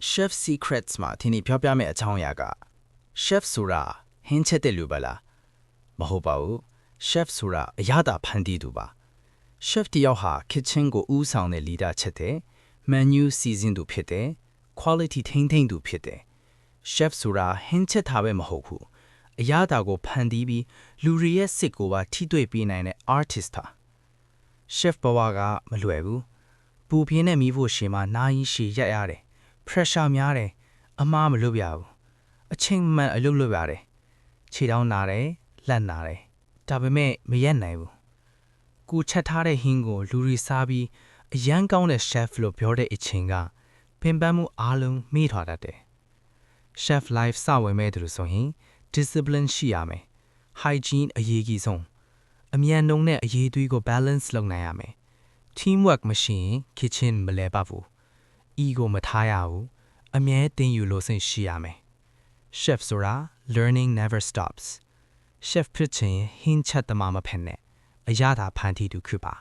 Chef Secrets မှာဒီနေ့ပြောပြမယ့်အကြောင်းအရာက Chef ဆိုတာဟင်းချက်တဲ့လူပါလားမဟုတ်ပါဘူး Chef ဆိုတာအရသာဖန်တီးသူပါ Chef တယောက်ဟာ kitchen ကိုဦးဆောင်တဲ့ leader ချက်တဲ့ menu စီစဉ်သူဖြစ်တဲ့ quality ထိန်းသိမ်းသူဖြစ်တဲ့ Chef ဆိုတာဟင်းချက်ထားပဲမဟုတ်ဘူးအရသာကိုဖန်တီးပြီးလူတွေရဲ့စိတ်ကိုပါထိတွေ့ပေးနိုင်တဲ့ artist ဟာ Chef ဘဝကမလွယ်ဘူးပူပြင်းတဲ့မီးဖို့ရှင်မှာနာရီရှည်ရက်ရတယ်pressure များတယ်အမားမလုပ်ရဘူးအချိန်မှန်အလုပ်လုပ်ရတယ်ခြေထောက်နာတယ်လက်နာတယ်ဒါပေမဲ့မရက်နိုင်ဘူးကိုချက်ထားတဲ့ဟင်းကိုလူတွေစားပြီးအရန်ကောင်းတဲ့ chef လို့ပြောတဲ့အချိန်ကပင်ပန်းမှုအားလုံးမေ့ထွာတတ်တယ် chef life စဝင်မဲ့သူလို့ဆိုရင် discipline ရှိရမယ် hygiene အရေးကြီးဆုံးအမြန်နှုံနဲ့အရေးသွေးကို balance လုပ်နိုင်ရမယ် teamwork မရှိရင် kitchen မလဲပါဘူးego မထားရဘူးအမြဲတင်ယူလို့စိတ်ရှိရမယ် chef ဆိုတာ learning never stops chef ဖြစ်ချင်ဟင်းချက်သမားမဖက်နဲ့အရသာဖန်တီးသူဖြစ်ပါ